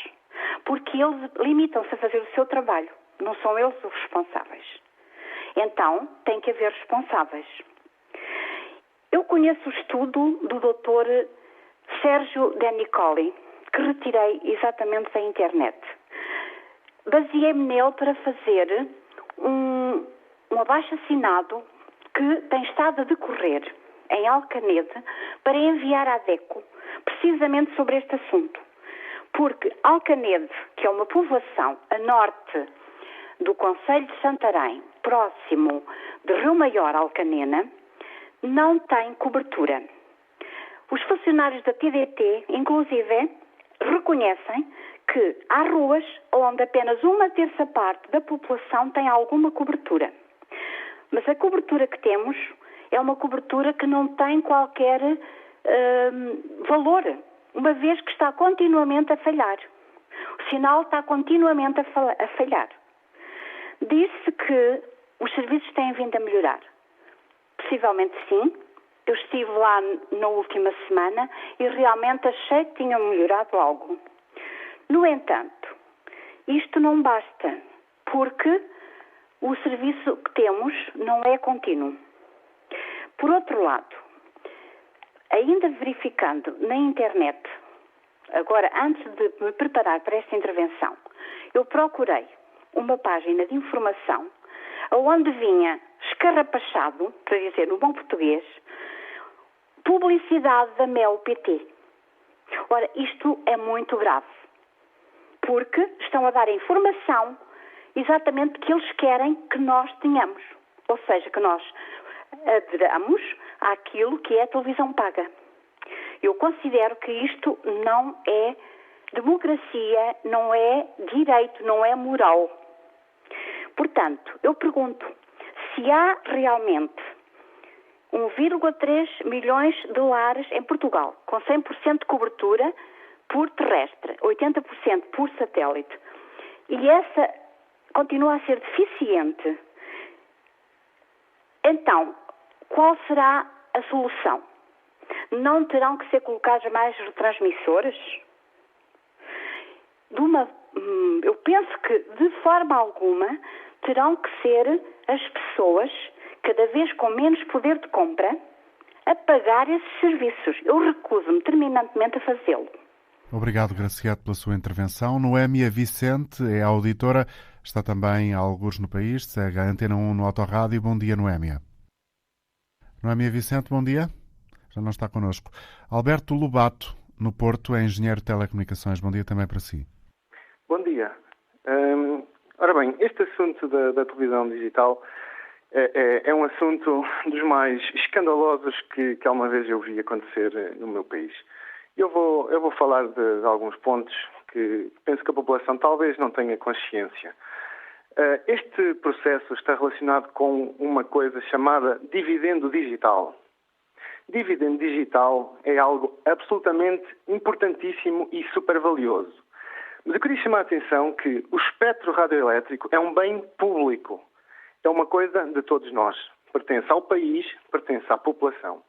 Porque eles limitam-se a fazer o seu trabalho. Não são eles os responsáveis. Então, tem que haver responsáveis. Eu conheço o estudo do Dr. Sérgio De Nicoli, que retirei exatamente da internet. Baseei-me nele para fazer um abaixo-assinado que tem estado a decorrer em Alcanede para enviar à DECO, precisamente sobre este assunto. Porque Alcanede, que é uma povoação a norte do concelho de Santarém, próximo de Rio Maior, Alcanena, não tem cobertura. Os funcionários da TDT, inclusive, reconhecem que há ruas onde apenas 1/3 parte da população tem alguma cobertura. Mas a cobertura que temos é uma cobertura que não tem qualquer valor, uma vez que está continuamente a falhar. O sinal está continuamente a falhar. Disse que os serviços têm vindo a melhorar. Possivelmente sim. Eu estive lá na última semana e realmente achei que tinham melhorado algo. No entanto, isto não basta, porque o serviço que temos não é contínuo. Por outro lado, ainda verificando na internet, agora antes de me preparar para esta intervenção, eu procurei uma página de informação onde vinha escarrapachado, para dizer no bom português, publicidade da Mel PT. Ora, isto é muito grave, porque estão a dar informação exatamente que eles querem que nós tenhamos, ou seja, que nós aderamos àquilo que é a televisão paga. Eu considero que isto não é democracia, não é direito, não é moral. Portanto, eu pergunto, se há realmente 1,3 milhões de lares em Portugal, com 100% de cobertura por terrestre, 80% por satélite, e essa continua a ser deficiente, então, qual será a solução? Não terão que ser colocados mais retransmissores? Eu penso que, de forma alguma, terão que ser as pessoas, cada vez com menos poder de compra, a pagar esses serviços. Eu recuso-me terminantemente a fazê-lo. Obrigado, Graciete, pela sua intervenção. Noémia Vicente é a auditora está também há algures no país, segue a Antena 1 no Autorádio. Bom dia, Noémia. Noémia Vicente, bom dia. Já não está connosco. Alberto Lobato, no Porto, é engenheiro de telecomunicações. Bom dia também para si. Bom dia. Ora bem, este assunto da televisão digital é um assunto dos mais escandalosos que alguma vez eu vi acontecer no meu país. Eu vou falar de alguns pontos que penso que a população talvez não tenha consciência. Este processo está relacionado com uma coisa chamada dividendo digital. Dividendo digital é algo absolutamente importantíssimo e super valioso. Mas eu queria chamar a atenção que o espectro radioelétrico é um bem público. É uma coisa de todos nós. Pertence ao país, pertence à população.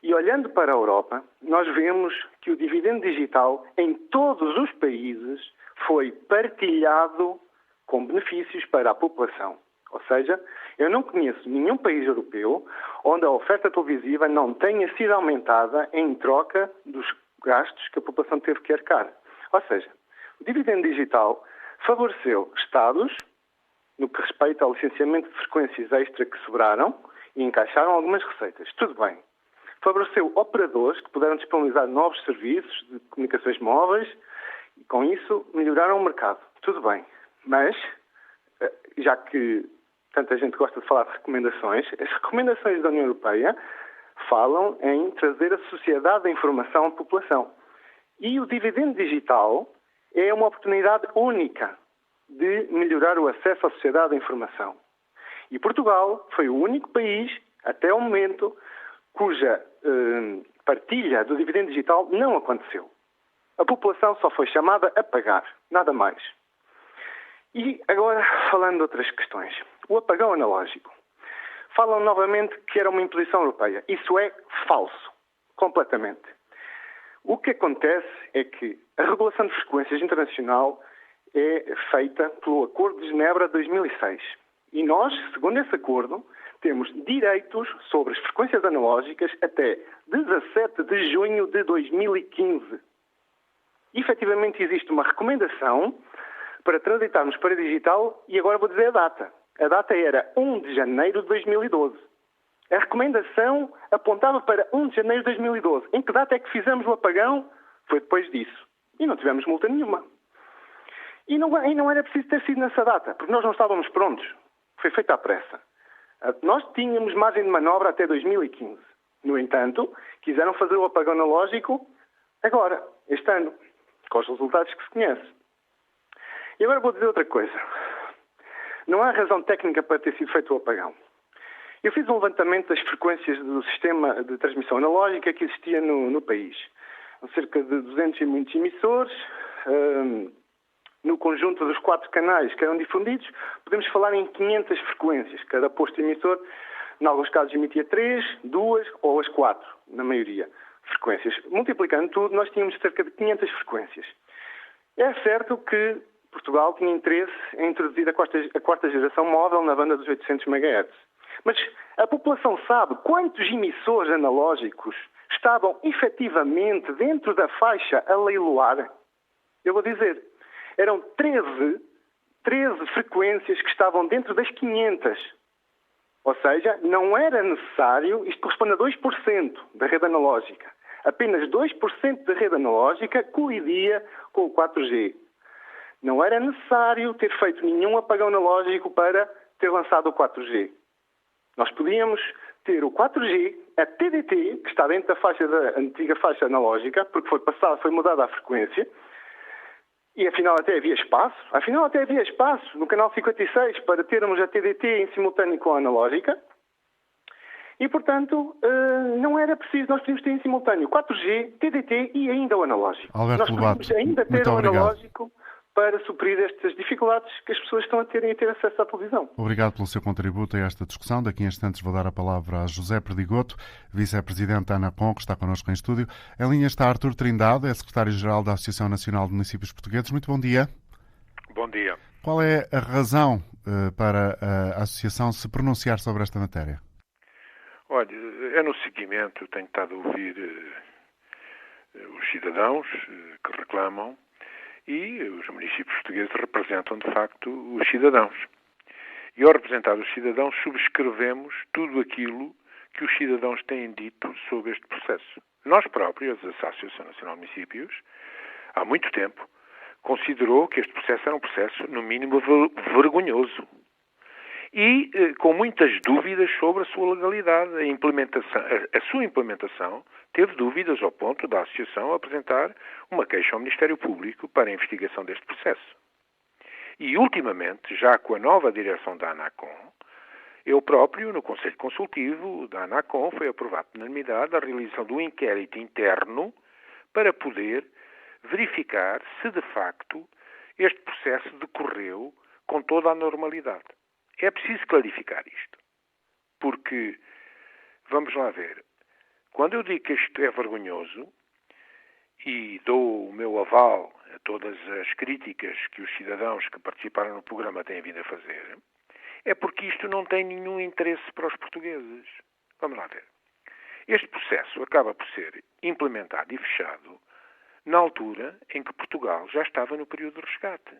E olhando para a Europa, nós vemos que o dividendo digital em todos os países foi partilhado com benefícios para a população. Ou seja, eu não conheço nenhum país europeu onde a oferta televisiva não tenha sido aumentada em troca dos gastos que a população teve que arcar. Ou seja, o dividendo digital favoreceu Estados no que respeita ao licenciamento de frequências extra que sobraram e encaixaram algumas receitas. Tudo bem. Favoreceu operadores que puderam disponibilizar novos serviços de comunicações móveis e, com isso, melhoraram o mercado. Tudo bem. Mas, já que tanta gente gosta de falar de recomendações, as recomendações da União Europeia falam em trazer a sociedade da informação à população. E o dividendo digital é uma oportunidade única de melhorar o acesso à sociedade da informação. E Portugal foi o único país, até o momento, cuja partilha do dividendo digital não aconteceu. A população só foi chamada a pagar, nada mais. E agora, falando de outras questões. O apagão analógico. Falam novamente que era uma imposição europeia. Isso é falso. Completamente. O que acontece é que a regulação de frequências internacional é feita pelo Acordo de Genebra de 2006. E nós, segundo esse acordo, temos direitos sobre as frequências analógicas até 17 de junho de 2015. E, efetivamente, existe uma recomendação para transitarmos para digital e agora vou dizer a data. A data era 1 de janeiro de 2012. A recomendação apontava para 1 de janeiro de 2012. Em que data é que fizemos o apagão? Foi depois disso. E não tivemos multa nenhuma. E não era preciso ter sido nessa data, porque nós não estávamos prontos. Foi feita à pressa. Nós tínhamos margem de manobra até 2015. No entanto, quiseram fazer o apagão analógico agora, este ano, com os resultados que se conhece. E agora vou dizer outra coisa. Não há razão técnica para ter sido feito o apagão. Eu fiz um levantamento das frequências do sistema de transmissão analógica que existia no país. Cerca de 200 e muitos emissores. No conjunto dos 4 canais que eram difundidos, podemos falar em 500 frequências. Cada posto emissor, em alguns casos, emitia 3, 2 ou as 4, na maioria, frequências. Multiplicando tudo, nós tínhamos cerca de 500 frequências. É certo que Portugal tinha interesse em introduzir a 4ª geração móvel na banda dos 800 MHz. Mas a população sabe quantos emissores analógicos estavam efetivamente dentro da faixa a leiloar? Eu vou dizer, eram 13 frequências que estavam dentro das 500. Ou seja, não era necessário, isto corresponde a 2% da rede analógica. Apenas 2% da rede analógica colidia com o 4G. Não era necessário ter feito nenhum apagão analógico para ter lançado o 4G. Nós podíamos ter o 4G, a TDT, que está dentro da antiga faixa analógica, porque foi mudada a frequência, e afinal até havia espaço no canal 56 para termos a TDT em simultâneo com a analógica. E, portanto, não era preciso, nós podíamos ter em simultâneo 4G, TDT e ainda o analógico. Alberto nós podíamos ainda ter o analógico para suprir estas dificuldades que as pessoas estão a ter em ter acesso à televisão. Obrigado pelo seu contributo a esta discussão. Daqui a instantes vou dar a palavra a José Perdigoto, vice-presidente da ANACOM, que está connosco em estúdio. Em linha está Artur Trindade, é secretário-geral da Associação Nacional de Municípios Portugueses. Muito bom dia. Bom dia. Qual é a razão para a Associação se pronunciar sobre esta matéria? Olha, é no seguimento, tenho estado a ouvir os cidadãos que reclamam E os municípios portugueses representam, de facto, os cidadãos. E ao representar os cidadãos, subscrevemos tudo aquilo que os cidadãos têm dito sobre este processo. Nós próprios, a Associação Nacional de Municípios, há muito tempo, considerou que este processo era um processo, no mínimo, vergonhoso. E com muitas dúvidas sobre a sua legalidade. A sua implementação teve dúvidas ao ponto da Associação apresentar uma queixa ao Ministério Público para a investigação deste processo. E, ultimamente, já com a nova direção da ANACOM, eu próprio, no Conselho Consultivo da ANACOM, foi aprovado por unanimidade a realização de um inquérito interno para poder verificar se, de facto, este processo decorreu com toda a normalidade. É preciso clarificar isto, porque, vamos lá ver, quando eu digo que isto é vergonhoso e dou o meu aval a todas as críticas que os cidadãos que participaram no programa têm vindo a fazer, é porque isto não tem nenhum interesse para os portugueses. Vamos lá ver. Este processo acaba por ser implementado e fechado na altura em que Portugal já estava no período de resgate.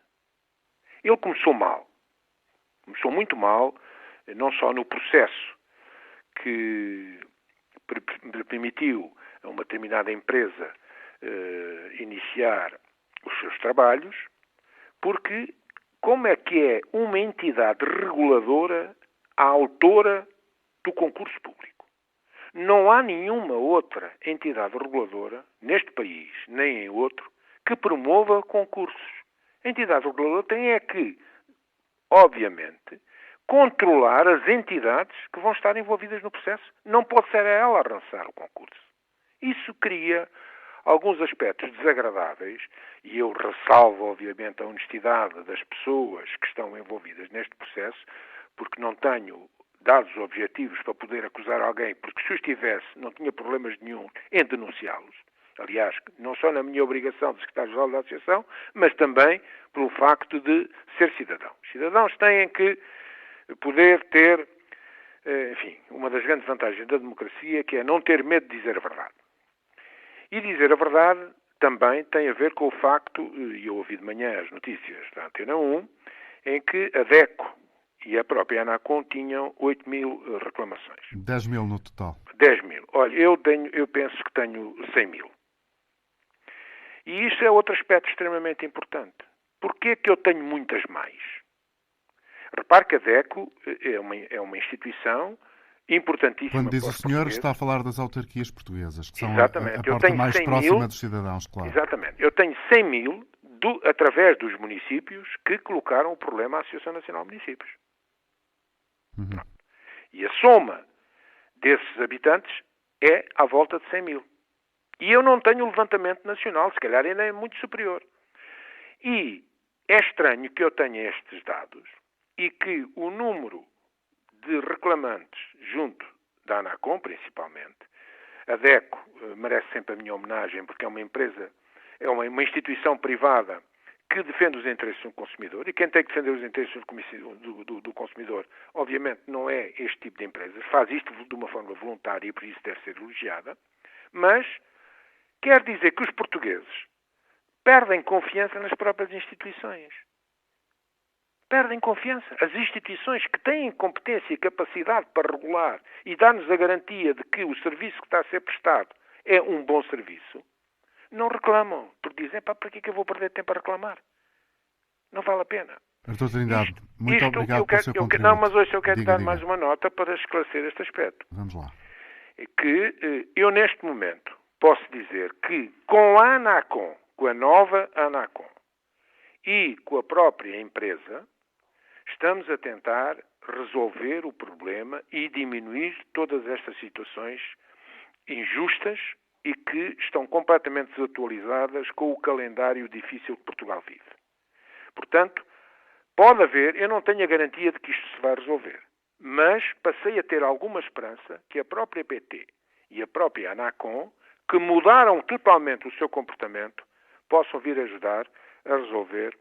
Ele começou mal. Começou muito mal, não só no processo que permitiu a uma determinada empresa iniciar os seus trabalhos, porque como é que é uma entidade reguladora a autora do concurso público? Não há nenhuma outra entidade reguladora, neste país, nem em outro, que promova concursos. A entidade reguladora tem é que, obviamente, controlar as entidades que vão estar envolvidas no processo. Não pode ser ela a lançar o concurso. Isso cria alguns aspectos desagradáveis, e eu ressalvo, obviamente, a honestidade das pessoas que estão envolvidas neste processo, porque não tenho dados objetivos para poder acusar alguém, porque se os tivesse, não tinha problemas nenhum em denunciá-los. Aliás, não só na minha obrigação de secretário-geral da Associação, mas também pelo facto de ser cidadão. Os cidadãos têm que poder ter, enfim, uma das grandes vantagens da democracia, que é não ter medo de dizer a verdade. E dizer a verdade também tem a ver com o facto, e eu ouvi de manhã as notícias da Antena 1, em que a DECO e a própria ANACOM tinham 8.000 reclamações. 10.000 no total. 10.000. Olha, eu penso que tenho 100.000. E isso é outro aspecto extremamente importante. Porquê que eu tenho muitas mais? Repare que a DECO é uma instituição importantíssima. Quando diz para o os senhor, portugueses. está a falar das autarquias portuguesas, que são Exatamente. a porta mais próxima dos cidadãos, claro. Exatamente. Eu tenho 100.000 através dos municípios que colocaram o problema à Associação Nacional de Municípios. Uhum. E a soma desses habitantes é à volta de 100.000. E eu não tenho o levantamento nacional, se calhar ainda é muito superior. E é estranho que eu tenha estes dados e que o número de reclamantes junto da ANACOM, principalmente, a DECO merece sempre a minha homenagem porque é uma empresa, é uma instituição privada que defende os interesses do consumidor, e quem tem que defender os interesses do consumidor, obviamente, não é este tipo de empresas, faz isto de uma forma voluntária e por isso deve ser elogiada, mas quer dizer que os portugueses perdem confiança nas próprias instituições. Perdem confiança. As instituições que têm competência e capacidade para regular e dar-nos a garantia de que o serviço que está a ser prestado é um bom serviço, não reclamam, porque dizem, para que é que eu vou perder tempo a reclamar? Não vale a pena. Artur Trindade, muito obrigado pelo seu contributo. Não, mas hoje eu quero dar mais uma nota para esclarecer este aspecto. Vamos lá. É que eu, neste momento, posso dizer que com a ANACOM, com a nova ANACOM e com a própria empresa, estamos a tentar resolver o problema e diminuir todas estas situações injustas e que estão completamente desatualizadas com o calendário difícil que Portugal vive. Portanto, pode haver, eu não tenho a garantia de que isto se vai resolver, mas passei a ter alguma esperança que a própria PT e a própria ANACOM, que mudaram totalmente o seu comportamento, possam vir ajudar a resolver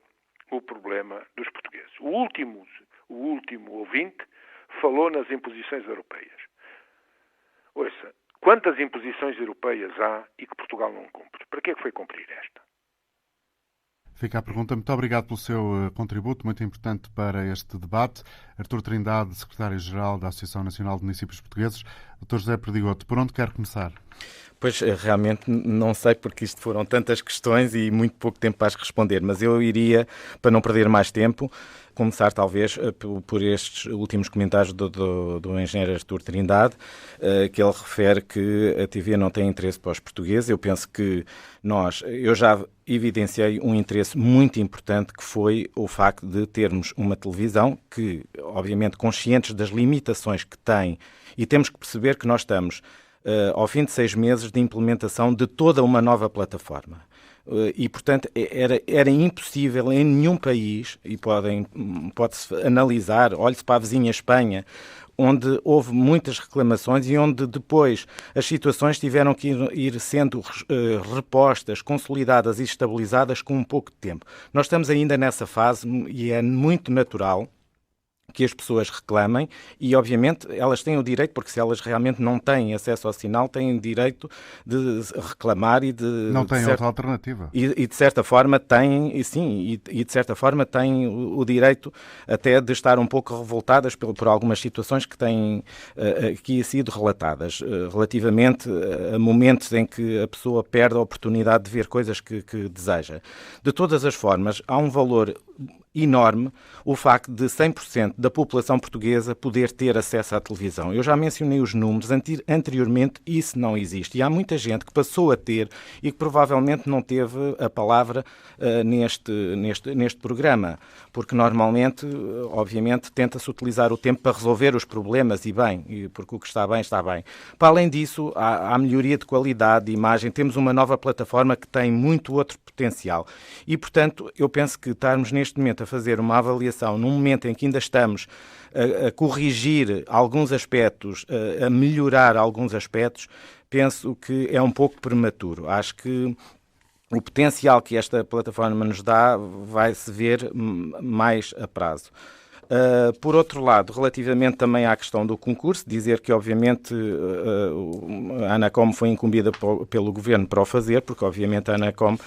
o problema dos portugueses. O último ouvinte falou nas imposições europeias. Ouça, quantas imposições europeias há e que Portugal não cumpre? Para que é que foi cumprir esta? Fica a pergunta. Muito obrigado pelo seu contributo, muito importante para este debate. Artur Trindade, secretário-geral da Associação Nacional de Municípios Portugueses. Dr. José Perdigoto, por onde quer começar? Pois, realmente não sei, porque isto foram tantas questões e muito pouco tempo para as responder, mas eu iria, para não perder mais tempo, começar talvez por estes últimos comentários do engenheiro Artur Trindade, que ele refere que a TV não tem interesse para os portugueses. Eu penso que eu já evidenciei um interesse muito importante, que foi o facto de termos uma televisão que, obviamente, conscientes das limitações que tem, e temos que perceber que nós estamos ao fim de 6 meses de implementação de toda uma nova plataforma. E, portanto, era impossível em nenhum país, e pode-se analisar, olhe-se para a vizinha Espanha, onde houve muitas reclamações e onde depois as situações tiveram que ir sendo repostas, consolidadas e estabilizadas com um pouco de tempo. Nós estamos ainda nessa fase e é muito natural que as pessoas reclamem e, obviamente, elas têm o direito, porque se elas realmente não têm acesso ao sinal, têm direito de reclamar e de... Não têm outra alternativa. E de certa forma têm, e de certa forma têm o direito até de estar um pouco revoltadas por algumas situações que têm aqui sido relatadas, relativamente a momentos em que a pessoa perde a oportunidade de ver coisas que deseja. De todas as formas, há um valor enorme o facto de 100% da população portuguesa poder ter acesso à televisão. Eu já mencionei os números anteriormente, isso não existe. E há muita gente que passou a ter e que provavelmente não teve a palavra neste programa, porque normalmente, obviamente, tenta-se utilizar o tempo para resolver os problemas e bem, porque o que está bem, está bem. Para além disso, há melhoria de qualidade de imagem, temos uma nova plataforma que tem muito outro potencial. E, portanto, eu penso que estarmos neste momento a fazer uma avaliação num momento em que ainda estamos a corrigir alguns aspectos, a melhorar alguns aspectos, penso que é um pouco prematuro. Acho que o potencial que esta plataforma nos dá vai-se ver mais a prazo. Por outro lado, relativamente também à questão do concurso, dizer que obviamente a Anacom foi incumbida pelo Governo para o fazer, porque obviamente a Anacom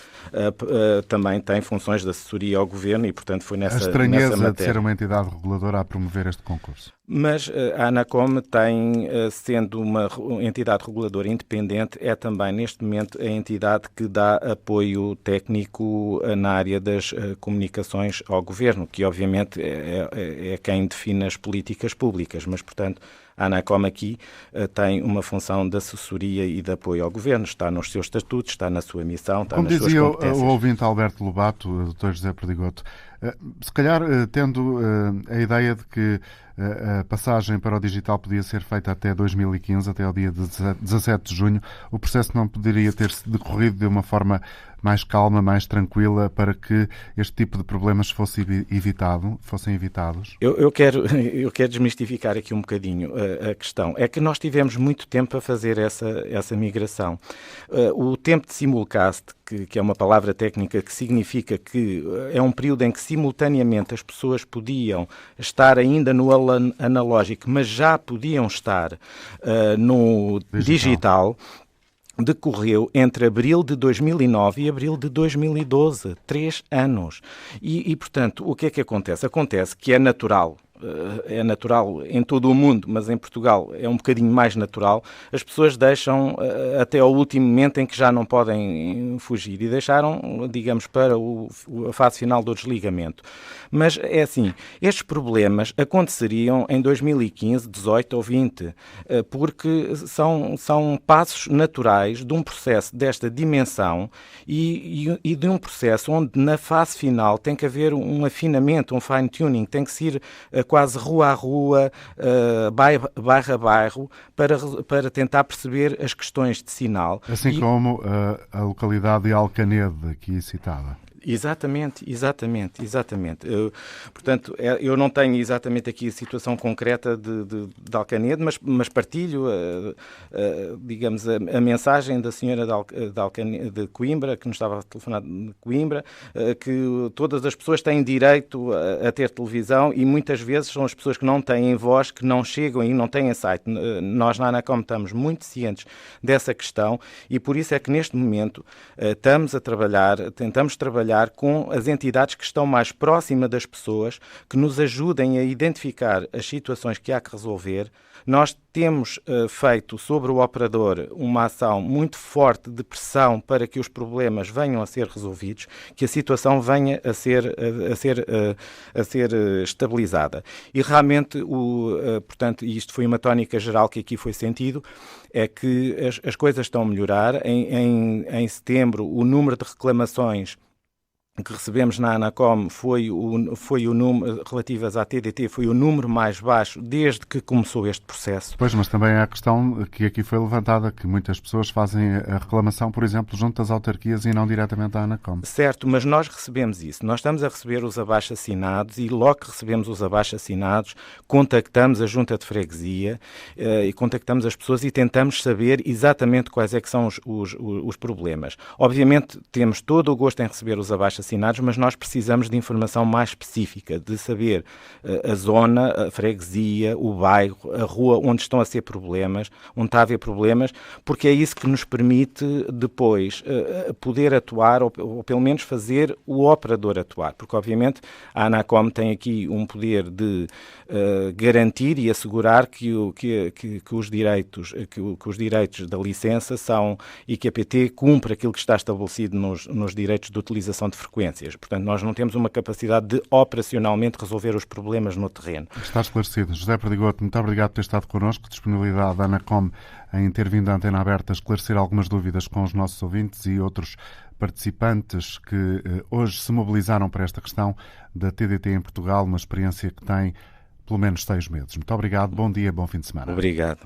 também tem funções de assessoria ao Governo e, portanto, foi nessa matéria. A estranheza de ser uma entidade reguladora a promover este concurso. Mas a Anacom tem, sendo uma entidade reguladora independente, é também neste momento a entidade que dá apoio técnico na área das comunicações ao Governo, que obviamente é quem define as políticas públicas, mas, portanto, a Anacom aqui tem uma função de assessoria e de apoio ao Governo, está nos seus estatutos, está na sua missão, está nas suas competências. Como dizia o ouvinte Alberto Lobato, o Dr. José Perdigoto, se calhar tendo a ideia de que a passagem para o digital podia ser feita até 2015, até ao dia 17 de junho, o processo não poderia ter decorrido de uma forma mais calma, mais tranquila, para que este tipo de problemas fossem evitados? Eu quero desmistificar aqui um bocadinho a questão. É que nós tivemos muito tempo a fazer essa migração. O tempo de simulcast, que é uma palavra técnica que significa que é um período em que simultaneamente as pessoas podiam estar ainda no analógico, mas já podiam estar no digital, decorreu entre abril de 2009 e abril de 2012, 3 anos. E, portanto, o que é que acontece? Acontece que é natural em todo o mundo, mas em Portugal é um bocadinho mais natural, as pessoas deixam até ao último momento em que já não podem fugir e deixaram, digamos, para a fase final do desligamento. Mas é assim, estes problemas aconteceriam em 2015, 18 ou 20, porque são passos naturais de um processo desta dimensão e de um processo onde na fase final tem que haver um afinamento, um fine-tuning, tem que se ir quase rua a rua, bairro a bairro, para tentar perceber as questões de sinal. Assim como a localidade de Alcanede, aqui citada. Exatamente. Portanto, eu não tenho exatamente aqui a situação concreta de Alcanede, mas partilho, digamos, a mensagem da senhora de Coimbra, que nos estava a telefonar de Coimbra, que todas as pessoas têm direito a ter televisão e muitas vezes são as pessoas que não têm voz, que não chegam e não têm site. Nós na Anacom estamos muito cientes dessa questão e por isso é que neste momento tentamos trabalhar trabalhar com as entidades que estão mais próximas das pessoas, que nos ajudem a identificar as situações que há que resolver. Nós temos feito sobre o operador uma ação muito forte de pressão para que os problemas venham a ser resolvidos, que a situação venha a ser estabilizada. E realmente, portanto, e isto foi uma tónica geral que aqui foi sentido, é que as coisas estão a melhorar. Em setembro, o número de reclamações que recebemos na ANACOM foi o número, relativas à TDT, foi o número mais baixo desde que começou este processo. Pois, mas também há a questão que aqui foi levantada, que muitas pessoas fazem a reclamação, por exemplo, junto às autarquias e não diretamente à ANACOM. Certo, mas nós recebemos isso. Nós estamos a receber os abaixo-assinados e logo que recebemos os abaixo-assinados, contactamos a Junta de Freguesia e contactamos as pessoas e tentamos saber exatamente quais é que são os problemas. Obviamente, temos todo o gosto em receber os abaixo-assinados, mas nós precisamos de informação mais específica, de saber a zona, a freguesia, o bairro, a rua onde estão a ser problemas, onde está a haver problemas, porque é isso que nos permite depois poder atuar ou pelo menos fazer o operador atuar, porque obviamente a ANACOM tem aqui um poder de garantir e assegurar que os direitos da licença são e que a PT cumpre aquilo que está estabelecido nos direitos de utilização de frequências. Portanto, nós não temos uma capacidade de operacionalmente resolver os problemas no terreno. Está esclarecido. José Perdigoto, muito obrigado por ter estado connosco. Disponibilidade da ANACOM em ter vindo à Antena Aberta a esclarecer algumas dúvidas com os nossos ouvintes e outros participantes que hoje se mobilizaram para esta questão da TDT em Portugal, uma experiência que tem pelo menos 6 meses. Muito obrigado, bom dia, bom fim de semana. Obrigado.